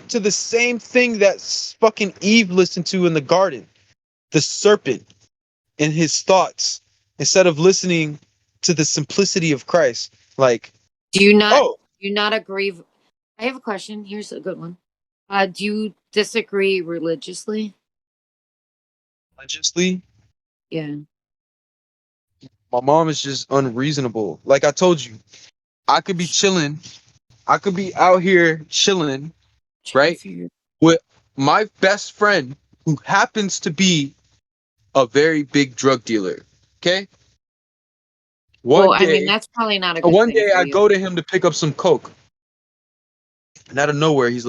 to the same thing that fucking Eve listened to in the garden, the serpent and his thoughts, instead of listening to the simplicity of Christ. Like, Do you not oh, do you not agree? I have a question. Here's a good one. Do you disagree religiously? religiously, Yeah. my mom is just unreasonable. Like I told you, I could be chilling. I could be out here chilling, Trying to right, figure. with my best friend who happens to be a very big drug dealer. Okay. Well, One I mean, day, that's probably not a good one thing day for I you. go to him to pick up some coke, and out of nowhere, he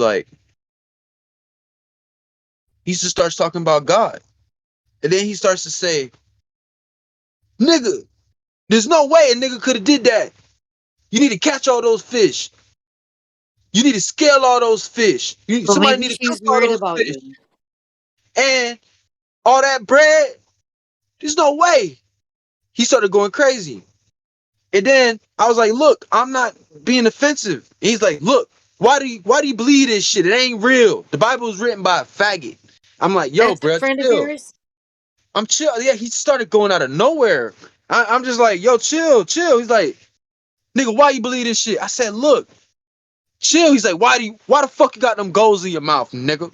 just starts talking about God, and then he starts to say, "Nigga, there's no way a nigga could have did that. You need to catch all those fish. You need to scale all those fish. Well, Somebody maybe need to cook she's all worried those about fish. you. And all that bread, there's no way." He started going crazy. And then I was like, "Look, I'm not being offensive." And he's like, "Look, why do you believe this shit? It ain't real. The Bible was written by a faggot." I'm like, "Yo, That's a bro, friend of chill." yours? I'm chill. Yeah, he started going out of nowhere. I'm just like, "Yo, chill, chill." He's like, "Nigga, why you believe this shit?" I said, "Look, chill." He's like, why the fuck you got them goals in your mouth, nigga?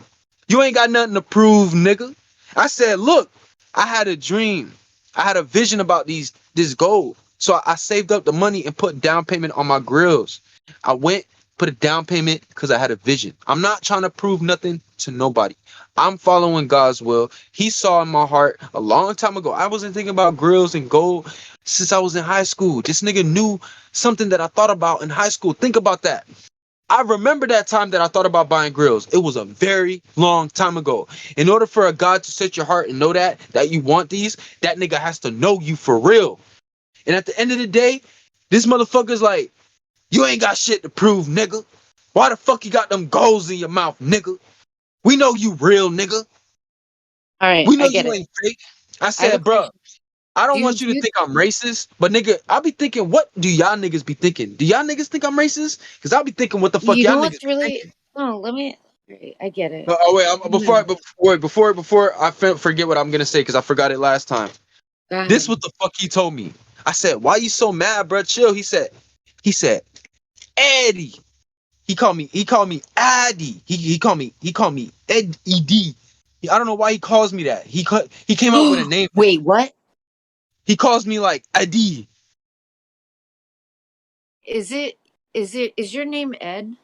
You ain't got nothing to prove, nigga." I said, "Look, I had a dream. I had a vision about this gold. So I saved up the money and put down payment on my grills. I went, put a down payment because I had a vision. I'm not trying to prove nothing to nobody. I'm following God's will. He saw in my heart a long time ago. I wasn't thinking about grills and gold since I was in high school. This nigga knew something that I thought about in high school. Think about that. I remember that time that I thought about buying grills. It was a very long time ago. In order for a God to set your heart and know that you want these, that nigga has to know you for real. And at the end of the day, this motherfucker's like, "You ain't got shit to prove, nigga. Why the fuck you got them goals in your mouth, nigga? We know you real, nigga. All right, We know I get you it. ain't fake." I I have a said, "Bruh, question. I Do don't you, want do you to you, think I'm racist, but nigga, I be thinking, what do y'all niggas be thinking? Do y'all niggas think I'm racist? Because I'll be thinking, what the fuck you y'all know niggas what's be really, thinking." oh, let me, all right, I get it. Oh wait, No, before I forget what I'm gonna say because I forgot it last time. go This ahead. what the fuck he told me. I said, "Why you so mad, bro? Chill." He said, "Eddie." He called me Addy. He called me Ed Ed. I don't know why he calls me that. He came up with a name. Wait, what? He calls me like Adi. Is it, is your name Ed?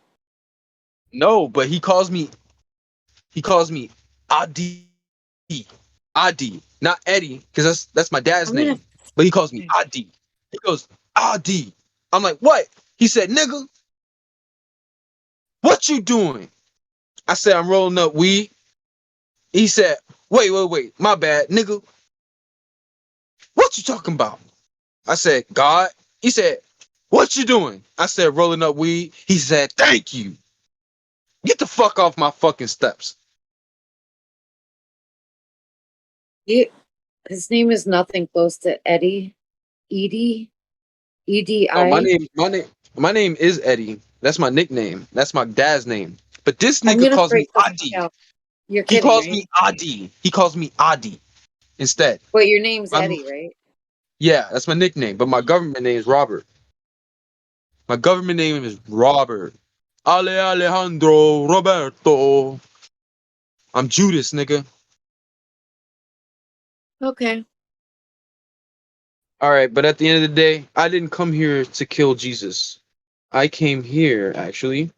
No, but he calls me Adi. Adi, not Eddie, because that's my dad's I'm gonna, name. But he calls me Adi. He goes, Adi. I'm like, "What?" He said, "Nigga, what you doing?" I said, "I'm rolling up weed." He said, "Wait, my bad, nigga. What you talking about?" I said, "God." He said, "What you doing?" I said, "Rolling up weed." He said, "Thank you. Get the fuck off my fucking steps." you, his name is nothing close to Eddie. Edie? No, my EDI? name, my name, my name is Eddie. That's my nickname. That's my dad's name. But this I'm nigga gonna calls me freak the fuck Adi. out. You're He kidding, calls right? me Adi. He calls me Adi instead. But your name's I'm, Eddie, right? yeah, that's my nickname. But my government name is Robert. My government name is Robert. Alejandro Roberto. I'm Judas, nigga. Okay. All right, but at the end of the day, I didn't come here to kill Jesus. I came here, actually,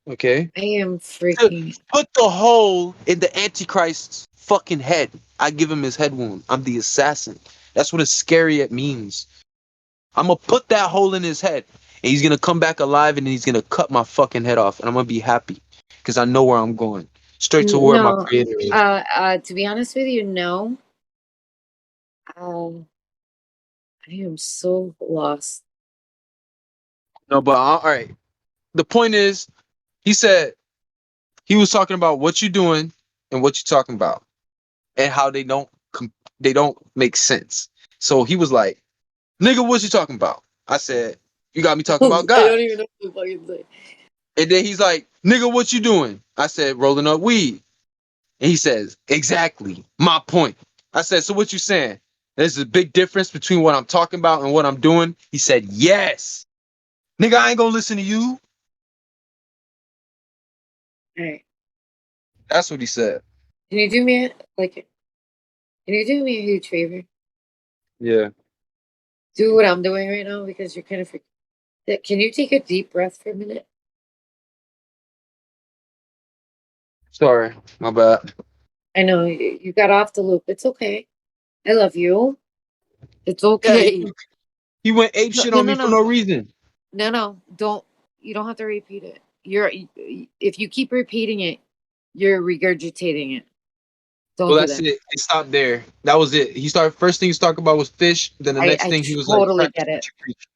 okay, I am to freaking. put the hole in the Antichrist's fucking head. I give him his head wound. I'm the assassin. That's what Iscariot means. I'm gonna put that hole in his head, and he's gonna come back alive, and he's gonna cut my fucking head off, and I'm gonna be happy because I know where I'm going, straight to where my No. creator is. To be honest with you, no. Um, I am so lost. No, but all right. The point is, he said he was talking about what you doing and what you talking about, and how they don't make sense. So he was like, "Nigga, what you talking about?" I said, "You got me talking I about God." don't even know what to fucking say. And then he's like, nigga, what you doing? I said, rolling up weed. And he says, exactly, my point. I said, so what you saying? There's a big difference between what I'm talking about and what I'm doing. He said, yes. Nigga, I ain't gonna listen to you. All right. That's what he said. Can you do me can you do me a huge favor? Yeah. Do what I'm doing right now because you're kind of Can you take a deep breath for a minute? Sorry, my bad. I know you got off the loop. It's okay. I love you. It's Yeah, okay. he went ape No, shit no, on no, me for no, no reason. no. Don't. You don't have to repeat it. If you keep repeating it, you're regurgitating it. Don't Well, do that's that. it. It stopped there. That was it. He started first thing he was talking about was fish. Then the next I thing he was like, totally practice get what it. you preach.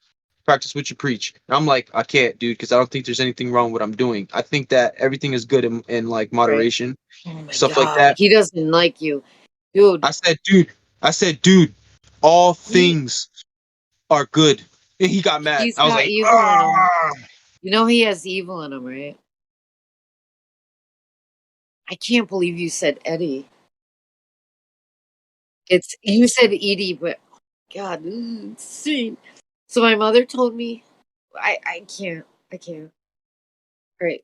Practice what you preach. And I'm like, I can't, dude, because I don't think there's anything wrong with what I'm doing. I think that everything is good in like Right. moderation, Oh my stuff like god, that. he doesn't like you, dude. I said, dude, all He things are good. And he got mad. he's I was got like, evil in him. ah. You know he has evil in him, right? I can't believe you said Eddie. It's you said Edie, but God, insane. So my mother told me, I can't. All right,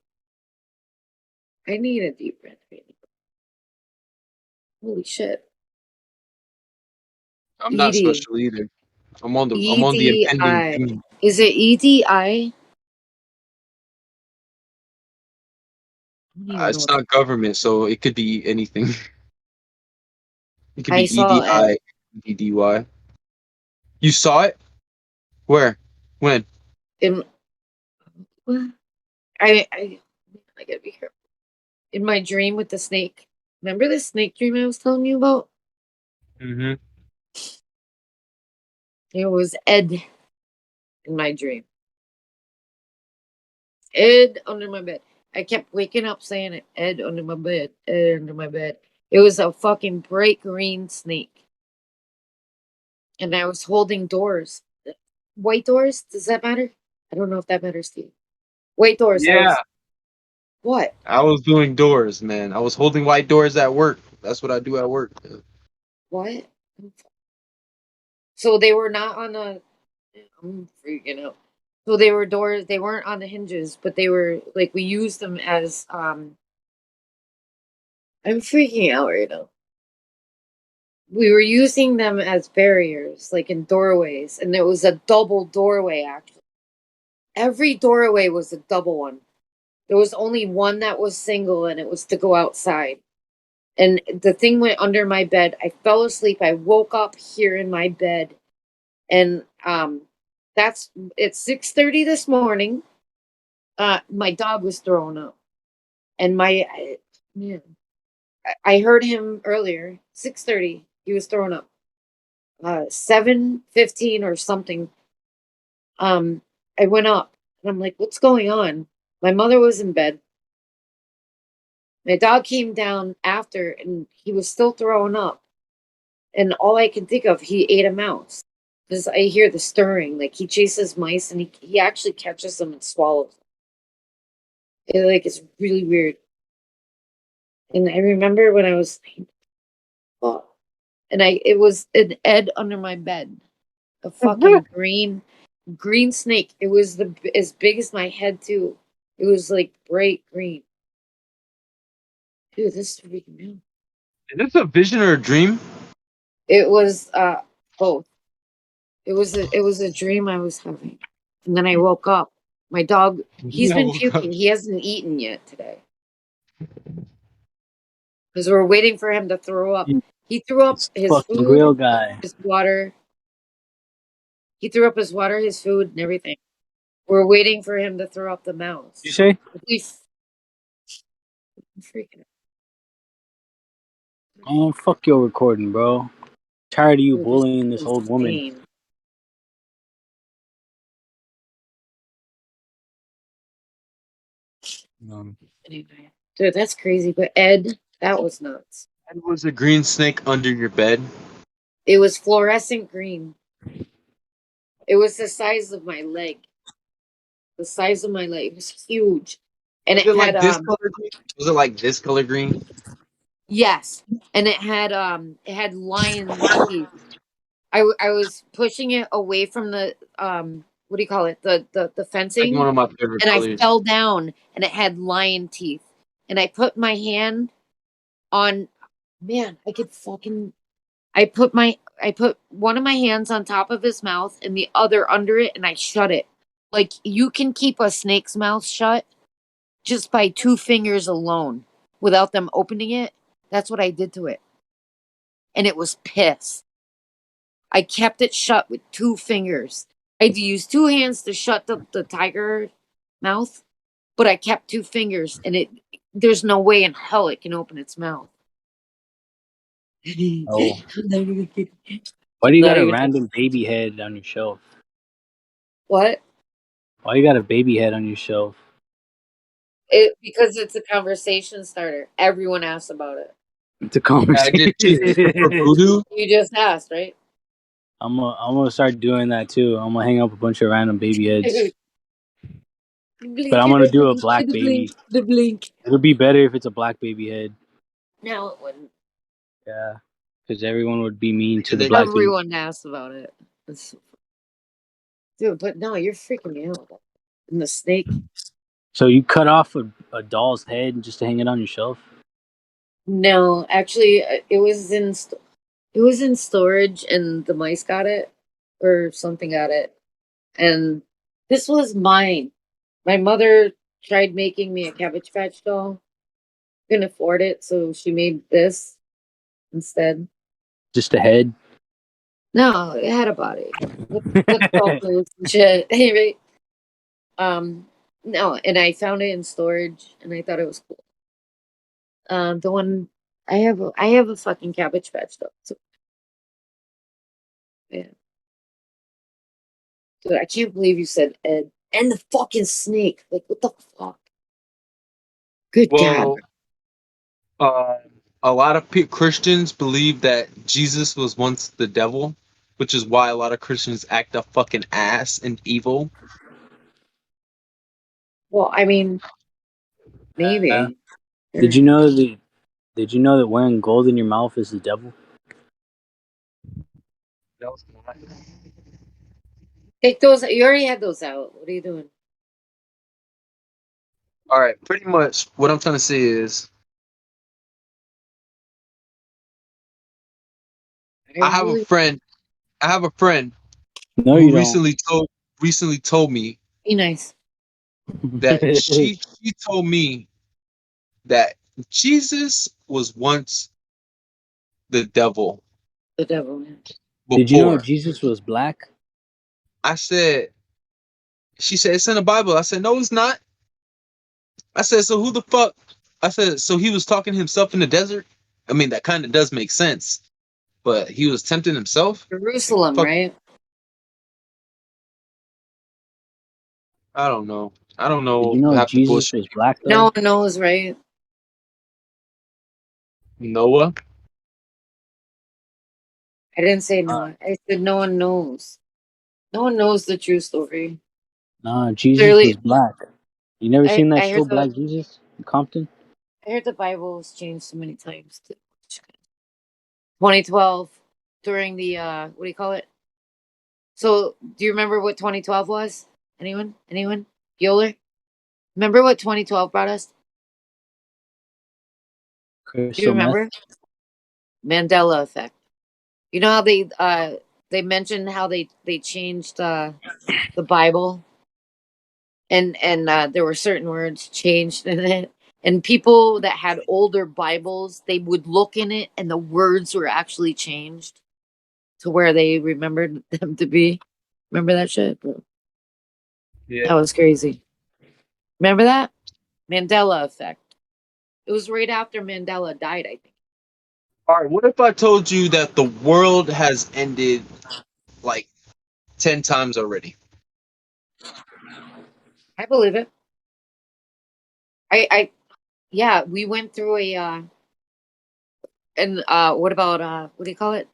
I need a deep breath right now. Holy shit, I'm not Edie, special either. I'm on the impending EDI. doom. Is it EDI? I don't even know It's what the not government, so it could be anything. It could I be saw it. EDI, EDY. You saw it? Where? When? In I gotta be careful. In my dream with the snake. Remember the snake dream I was telling you about? Mm-hmm. It was Ed in my dream. Ed under my bed. I kept waking up saying it. Ed under my bed. Ed under my bed. It was a fucking bright green snake. And I was holding doors. White doors? Does that matter? I don't know if that matters to you. White doors. I Yeah. was what? I was doing doors, man. I was holding white doors at work. That's what I do at work. What? So they were not on a I'm freaking out. So they were doors, they weren't on the hinges, but they were like we used them as I'm freaking out right now. We were using them as barriers, like in doorways, and it was a double doorway actually. Every doorway was a double one. There was only one that was single and it was to go outside. And the thing went under my bed. I fell asleep. I woke up here in my bed and that's it's 6:30 this morning. My dog was throwing up. And man, I heard him earlier, 6:30. He was throwing up. 7:15 or something. Um, I went up and I'm like, what's going on? My mother was in bed. My dog came down after and he was still throwing up. And all I can think of, he ate a mouse. Because I hear the stirring. Like he chases mice and he actually catches them and swallows them. It's really weird. And I remember when I was like, oh, and it was an Ed under my bed. A fucking green snake. It was as big as my head too. It was like bright green. Dude, this is freaking me out. Is this a vision or a dream? It was both. It was a dream I was having. And then I woke up. My dog, he's I been woke up. puking. He hasn't eaten yet today. Because we're waiting for him to throw up. He threw up It's his fucking food, grill guy. his water. He threw up his water, his food, and everything. We're waiting for him to throw up the You mouse. say? I'm freaking out. Man, fuck your recording, bro. Tired of you Dude, this bullying this is old woman. insane. Anyway. Dude, that's crazy. But Ed, that was nuts. And was a green snake under your bed? It was fluorescent green. It was the size of my leg. The size of my leg. It was huge. and Was it it had like this color green? Was it like this color green? yes, and it had lion teeth. I was pushing it away from the what do you call it, the Like fencing, one of my favorite and I colors. fell down, and it had lion teeth, and I put my hand on, man, I put one of my hands on top of his mouth and the other under it, and I shut it. Like, you can keep a snake's mouth shut just by 2 fingers alone without them opening it. That's what I did to it. And it was pissed. I kept it shut with 2 fingers. I had to use 2 hands to shut the tiger mouth, but I kept 2 fingers, and there's no way in hell it can open its mouth. Oh, I'm not even kidding. why do you Not got a even random baby head on your shelf? what? Why you got a baby head on your shelf? Because it's a conversation starter. Everyone asks about it. It's a I did Jesus for conversation. voodoo. You just asked, right? I'm gonna start doing that too. I'm gonna hang up a bunch of random baby heads, but Blink I'm it, gonna do a the black blink, baby. the blink. It'll be better if it's a black baby head. No, it wouldn't. Yeah, because everyone would be mean to the They- black baby. Everyone asks about it. Dude, but no, you're freaking me out. And the snake? So you cut off a doll's head just to hang it on your shelf? No, actually, it was in storage, and the mice got it, or something got it, and this was mine. My mother tried making me a Cabbage Patch doll. Couldn't afford it, so she made this instead. Just a head? No, it had a body with photos and shit. Right? No, and I found it in storage, and I thought it was cool. The one I have a fucking Cabbage Patch doll. So, yeah. Dude, I can't believe you said Ed and the fucking snake. Like, what the fuck? Good God. Well, uh, a lot of Christians believe that Jesus was once the devil, which is why a lot of Christians act a fucking ass and evil. Well, I mean, Uh, maybe. did Sure. you know that? Did you know that wearing gold in your mouth is the devil? Take those. You already had those out. What are you doing? All right, pretty much what I'm trying to say is I I have a really friend. I have a friend No, who you don't. recently told me be nice. that she told me that Jesus was once the devil The devil, man. Did you know before. Jesus was black? I said, she said, it's in the Bible. I said, no, it's not. I said, so who the fuck? I said, so he was talking to himself in the desert? I mean, that kind of does make sense, but he was tempting himself? Like, Jerusalem, fuck, right? I don't know. I don't Did know you know half the Jesus bullshit. was black No though? one knows, right? Noah? I didn't say no Uh, one. I said no one knows. No one knows the true story. nah, Jesus was Clearly, black. You never seen that I show heard Black Jesus in Compton? the Bible was changed so many times. 2012 during the what do you call it? So, do you remember what 2012 was? Anyone? Anyone? Bueller? Remember what 2012 brought us? Do you Crystal meth. remember? Mandela effect. You know how they mentioned how they changed the Bible, and there were certain words changed in it, and people that had older Bibles, they would look in it and the words were actually changed to where they remembered them to be. Remember that shit, bro? That Yeah. was crazy. Remember that? Mandela effect. It was right after Mandela died, I think. All right, what if I told you that the world has ended like 10 times already? I believe it. I yeah, we went through a and what about what do you call it?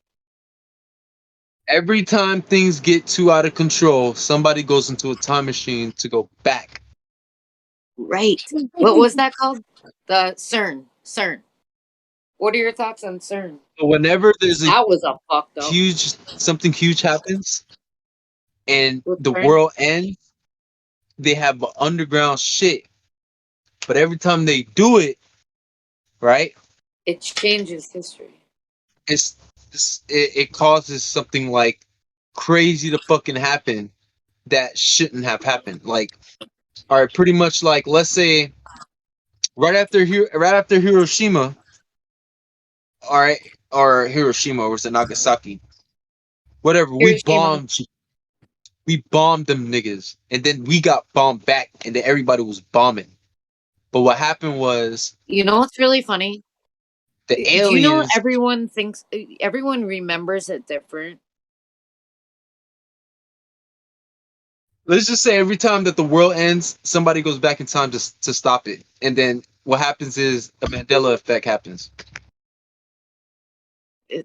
Every time things get too out of control, somebody goes into a time machine to go back Right. What was that called? The CERN. What are your thoughts on CERN? So whenever there's a That was a fucked up huge something huge happens and with the CERN. world ends, they have underground shit. But every time they do it, right, It changes history. it's, it causes something like crazy to fucking happen that shouldn't have happened. Like, all right, pretty much like let's say right after Hiroshima, all right, or Hiroshima or was it Nagasaki, whatever. Hiroshima. We bombed them niggas, and then we got bombed back, and then everybody was bombing. But what happened was You know what's really funny? the Do you know aliens. everyone remembers it different? Let's just say every time that the world ends, somebody goes back in time to stop it, and then what happens is a Mandela effect happens.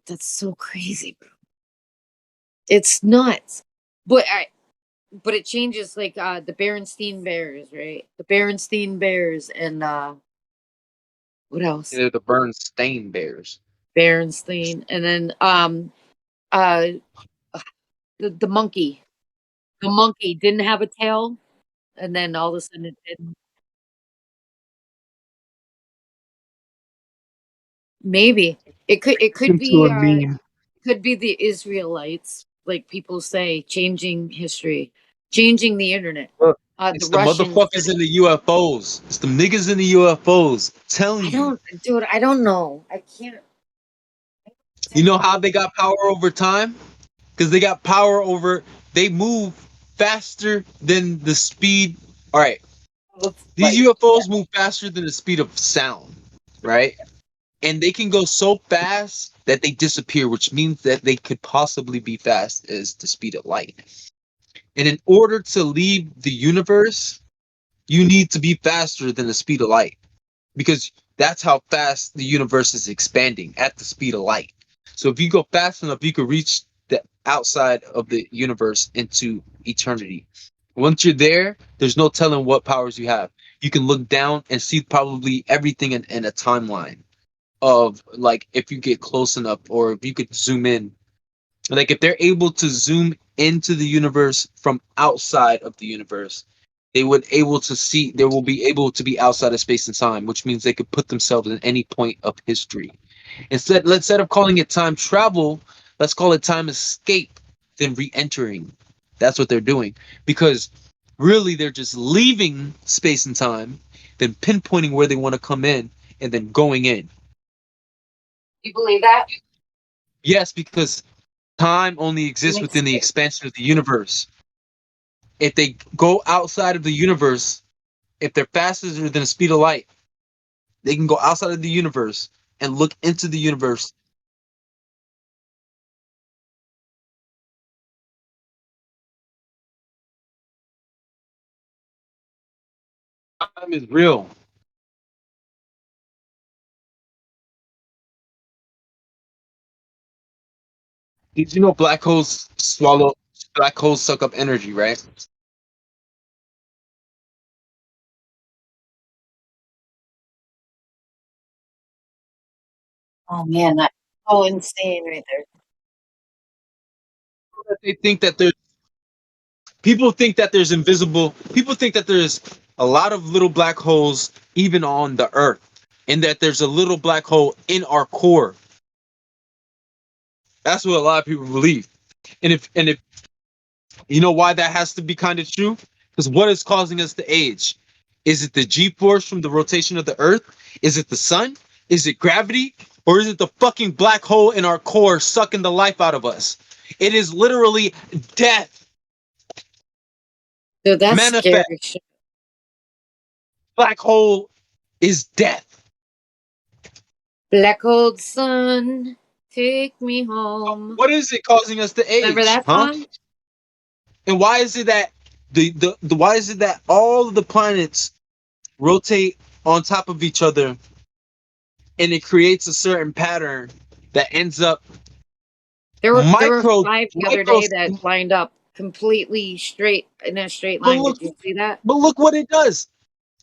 That's so crazy, bro. It's nuts. But it changes like the Berenstein Bears, right? The Berenstein Bears and what else? They're the Bernstein Bears. Berenstein and then uh the monkey. The monkey didn't have a tail and then all of a sudden it did. Maybe. It Into a meme. could be the Israelites, like people say, changing history, changing the internet. Look, The it's the Russians. motherfuckers in the UFOs. It's the niggas in the UFOs. Telling you. I don't know. I can't. You know how they got power over time? Because they got power over. They move faster than the speed. All right, these UFOs move faster than the speed of sound, right? And they can go so fast that they disappear, which means that they could possibly be fast as the speed of light. And in order to leave the universe, you need to be faster than the speed of light because that's how fast the universe is expanding at the speed of light. So if you go fast enough, you could reach the outside of the universe into eternity. Once you're there, there's no telling what powers you have. You can look down and see probably everything in a timeline of like if you get close enough or if you could zoom in. Like if they're able to zoom into the universe from outside of the universe, they will be able to be outside of space and time, which means they could put themselves in any point of history. Instead of calling it time travel, let's call it time escape, then re-entering. That's what they're doing. Because really they're just leaving space and time, then pinpointing where they want to come in, and then going in. You believe that? Yes, because time only exists within the expansion of the universe. If they go outside of the universe, if they're faster than the speed of light, they can go outside of the universe and look into the universe. Time is real. Did you know black holes suck up energy, right? Oh man, that's so insane right there. They think that people think that there's a lot of little black holes even on the earth, and that there's a little black hole in our core. That's what a lot of people believe. And if you know why that has to be kind of true? Because what is causing us to age? Is it the G force from the rotation of the earth? Is it the sun? Is it gravity? Or is it the fucking black hole in our core sucking the life out of us? It is literally death. So that's Manifest. scary shit. Black hole is death. Black old sun, take me home. What is it causing us to age? Remember that song? And why is it that why is it that all of the planets rotate on top of each other and it creates a certain pattern that ends up There were micro 5 the other micro day that lined up completely straight in a straight but line. look Did you see that? but look what it does.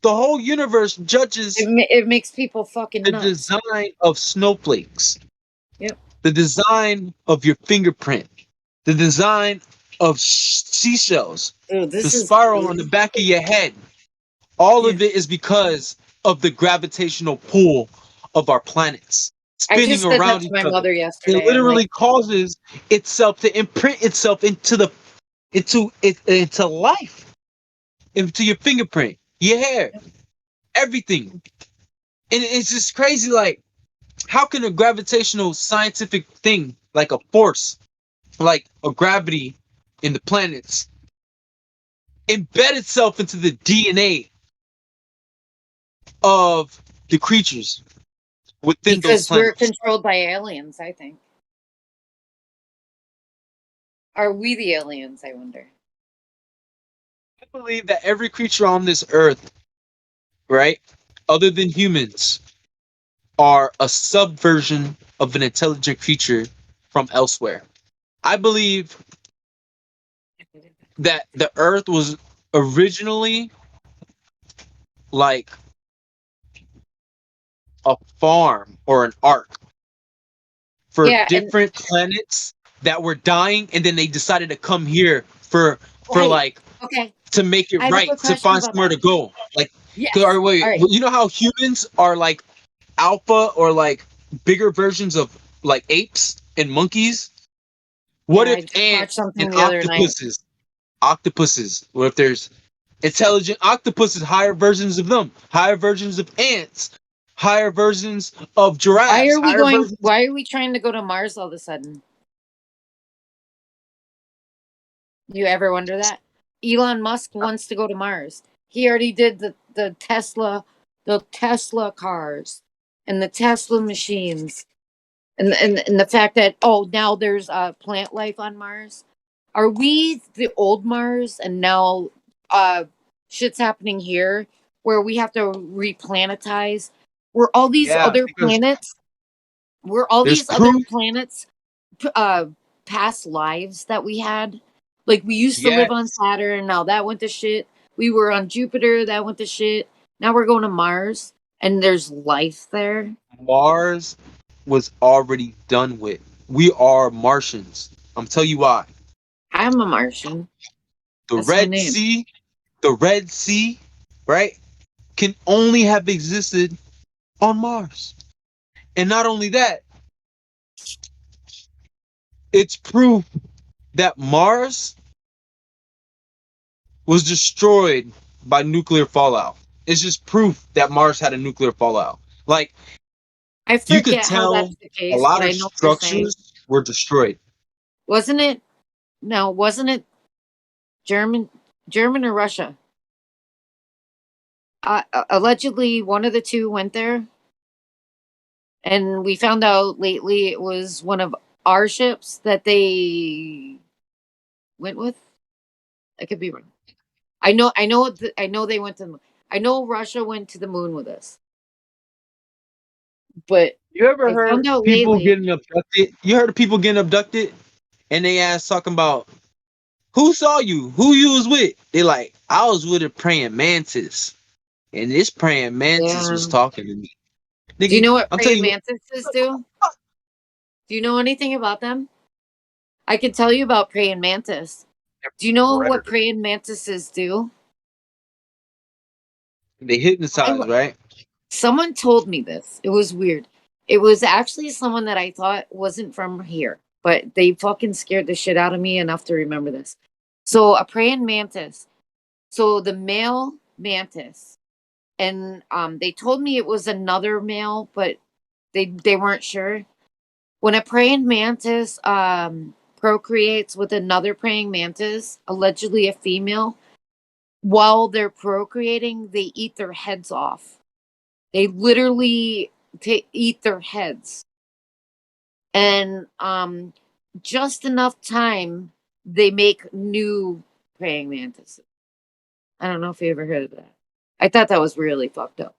The whole universe judges It makes people fucking the nuts. design of snowflakes, Yep. the design of your fingerprint, the design of seashells, Oh, the this is spiral on the back of your head. All of it is because of the gravitational pull of our planets I spinning just said that around to each my other. mother It yesterday. I'm literally like, causes itself to imprint itself into life, into your fingerprint, your hair, everything. And it's just crazy. Like, how can a gravitational scientific thing, like a force, like a gravity in the planets, embed itself into the DNA of the creatures within those because we're planets? controlled by aliens, I think. Are we the aliens, I wonder? I believe that every creature on this earth, right, other than humans, are a subversion of an intelligent creature from elsewhere. I believe that the earth was originally like a farm or an ark for Yeah, and different planets that were dying, and then they decided to come here for hey, like okay. to make it I have a right, quick to question find about somewhere that. to go. Like, Yes. wait, All right. you know how humans are like alpha or like bigger versions of like apes and monkeys? What Yeah, if I just watched ants and something the other night. octopuses? What if there's intelligent octopuses, higher versions of them, higher versions of ants, higher versions of Why giraffes, are we higher going? versions. Why are we trying to go to Mars all of a sudden? You ever wonder that? Elon Musk wants to go to Mars. He already did the Tesla cars, and the Tesla machines, and the fact that now there's plant life on Mars. Are we the old Mars, and now shit's happening here where we have to replanetize? Were all these Yeah, other because planets? Were all there's these other proof. planets uh past lives that we had? Like we used to live on Yes, Saturn, now that went to shit. We were on Jupiter, that went to shit. Now we're going to Mars and there's life there. Mars was already done with. We are Martians. I'm tell you why. I'm a Martian. The That's my Red name. Sea, the Red Sea, right, can only have existed on Mars. And not only that, it's proof that Mars was destroyed by nuclear fallout. It's just proof that Mars had a nuclear fallout. Like, I you could forget how tell that's the a case, but lot I of know what you're saying. structures were destroyed. Wasn't it? No, wasn't it German, German or Russia? Allegedly, one of the two went there, and we found out lately it was one of our ships that they went with. I could be wrong. I know they went to. I know Russia went to the moon with us, but You ever I heard found out people lately. getting abducted? You heard of people getting abducted and they ask talking about who saw you, who you was with? They like, I was with a praying mantis. And this praying mantis Yeah. was talking to me. Do you Nigga, know what I'm telling praying you, mantises do? Do you know anything about them? I can tell you about praying mantis. Do you know what predator. praying mantises do? They I, hypnotize, right? someone told me this. It was weird. It was actually someone that I thought wasn't from here, but they fucking scared the shit out of me enough to remember this. So a praying mantis. So the male mantis, and they told me it was another male, but they weren't sure. When a praying mantis procreates with another praying mantis, allegedly a female, while they're procreating, they eat their heads off. They literally eat their heads, and just enough time they make new praying mantises. I don't know if you ever heard of that. I thought that was really fucked up.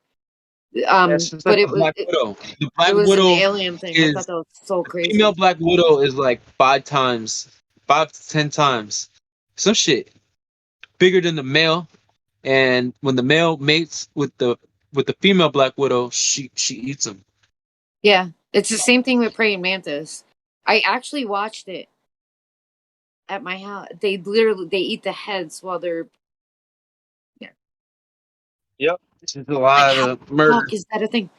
Yeah, it's just But like the Black Widow. The it Black was an Widow alien thing. I thought is that was so the female crazy. Black Widow is like 5 to 10 times some shit bigger than the male. and when the male mates with the female Black Widow, she eats them. Yeah, it's the same thing with praying mantis. I actually watched it at my house. They eat the heads while they're Yep, this is a like, lot how of the murder. fuck is that a thing?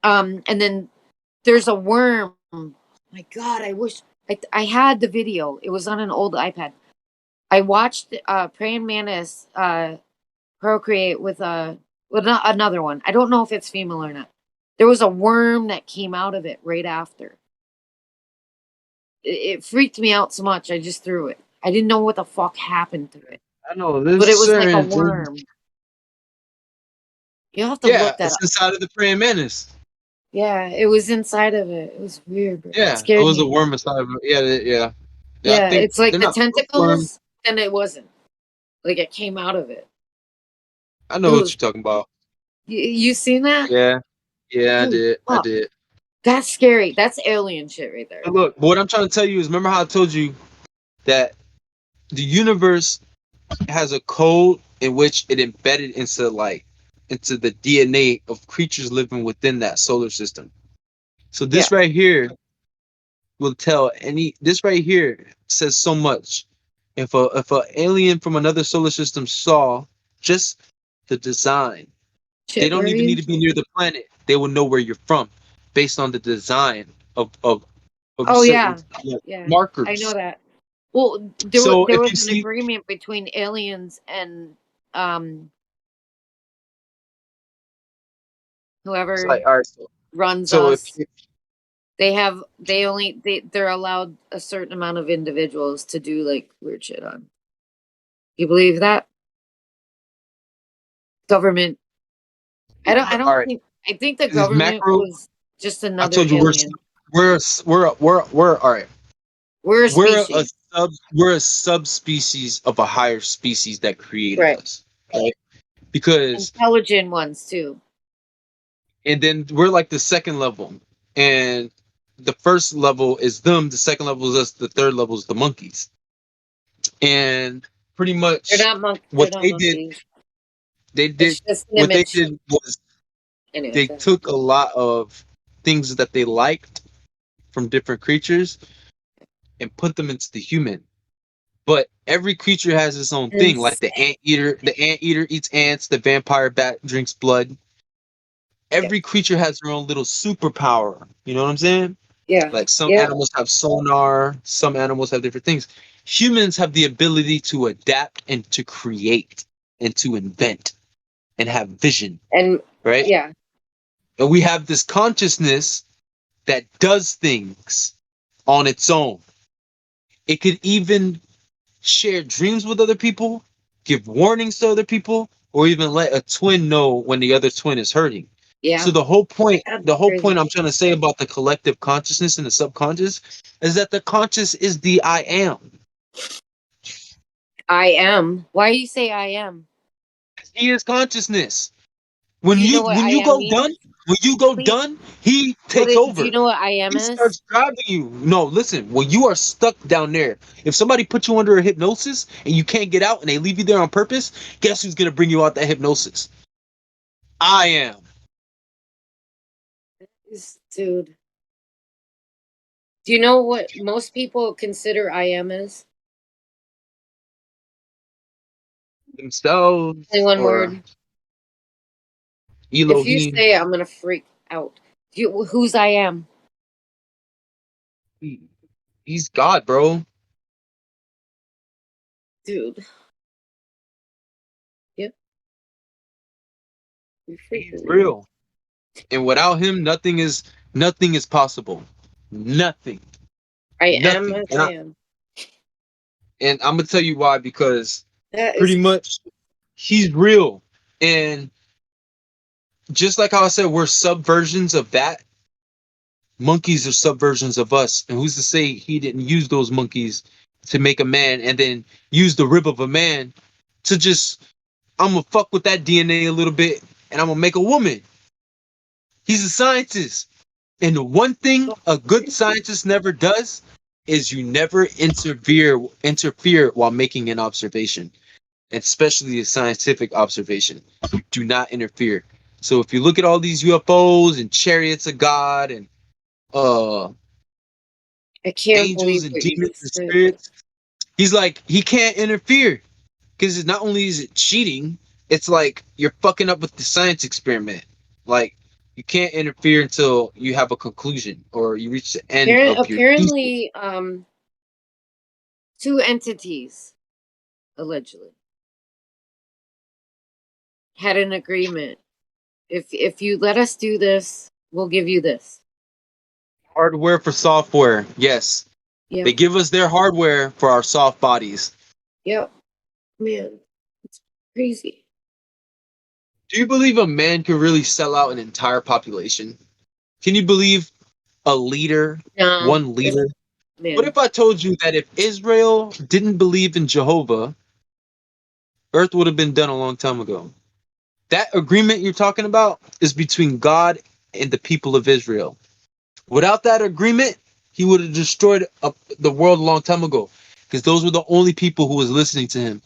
And then there's a worm. My God, I wish I had the video. It was on an old iPad. I watched praying mantis procreate with another one. I don't know if it's female or not. There was a worm that came out of it right after. It freaked me out so much. I just threw it. I didn't know what the fuck happened to it, I know this but it was like a certain things. worm. You'll have to Yeah, look that it's up. inside of the praying mantis. Yeah, it was inside of it. It was weird. Bro. Yeah, It it scared was a me. worm inside of it. Yeah. I Yeah, think it's like they're the not worms. tentacles, and it wasn't. Like it came out of it. I It know what was. you're talking about. You seen that? Yeah, I Holy did. I fuck. did. That's scary. That's alien shit right there. But look, what I'm trying to tell you is, remember how I told you that the universe has a code in which it embedded into the DNA of creatures living within that solar system. So this right here will tell any. This right here says so much. If a alien from another solar system saw just the design, they Shit, don't where are even need you? to be near the planet. They will know where you're from based on the design of Oh certain yeah. I know markers. that. Well, So there if you was an see, agreement between aliens and um it's whoever like, all right. runs So if us. They're allowed a certain amount of individuals to do like weird shit on. You believe that? Government. I all don't right, think I think the these government macro. was just I another told you alien. we're all right. We're a species. We're a subspecies of a higher species that created Right. us, right? Because Intelligent ones too. and then we're like the second level, and the first level is them, the second level is us, the third level is the monkeys, and pretty much They're what not they did, monkeys. they It's did just an what they image. did was Anyway, they took a lot of things that they liked from different creatures and put them into the human. But every creature has its own thing. Like the anteater, eats ants. The vampire bat drinks blood. Every creature has their own little superpower. You know what I'm saying? yeah. Like some Yeah. animals have sonar, some animals have different things. Humans have the ability to adapt and to create and to invent and have vision, And right? yeah. And we have this consciousness that does things on its own. It could even share dreams with other people, give warnings to other people, or even let a twin know when the other twin is hurting. Yeah. So the whole point That's I'm crazy. trying to say about the collective consciousness and the subconscious is that the conscious is the I am. I am. Why do you say I am? He is consciousness. Do you know what I am means? When you go Please. done, he Do takes you over. know what I am He is? starts driving you. No, listen, when you are stuck down there, if somebody puts you under a hypnosis and you can't get out and they leave you there on purpose, guess who's gonna bring you out that hypnosis? I am. Dude. Do you know what most people consider I am is? Themselves Only one or word. If you Elohim. say it, I'm gonna freak out. Who's I am? He's God, bro. Dude. Yep. You're He's freaking me out. real. And without him, nothing is possible. Nothing. I am Nothing. as I am. And I'm gonna tell you why, because That pretty is much he's real. And just like how I said, we're subversions of that. Monkeys are subversions of us. And who's to say he didn't use those monkeys to make a man and then use the rib of a man to just, I'm gonna fuck with that DNA a little bit and I'm gonna make a woman. He's a scientist. And the one thing a good scientist never does is you never interfere while making an observation. especially a scientific observation. Do not interfere. So if you look at all these UFOs and chariots of God and I can't angels believe and what you demons just and said. spirits, he's like, he can't interfere because not only is it cheating, it's like you're fucking up with the science experiment. Like you can't interfere until you have a conclusion or you reach the end of your thesis. Apparently, two entities allegedly had an agreement. If you let us do this, we'll give you this. Hardware for software. Yes. Yep. They give us their hardware for our soft bodies. Yep. Man, it's crazy. Do you believe a man could really sell out an entire population? Can you believe a leader, No, one leader? man. What if I told you that if Israel didn't believe in Jehovah, Earth would have been done a long time ago? That agreement you're talking about is between God and the people of Israel. Without that agreement, he would have destroyed the world a long time ago because those were the only people who was listening to him.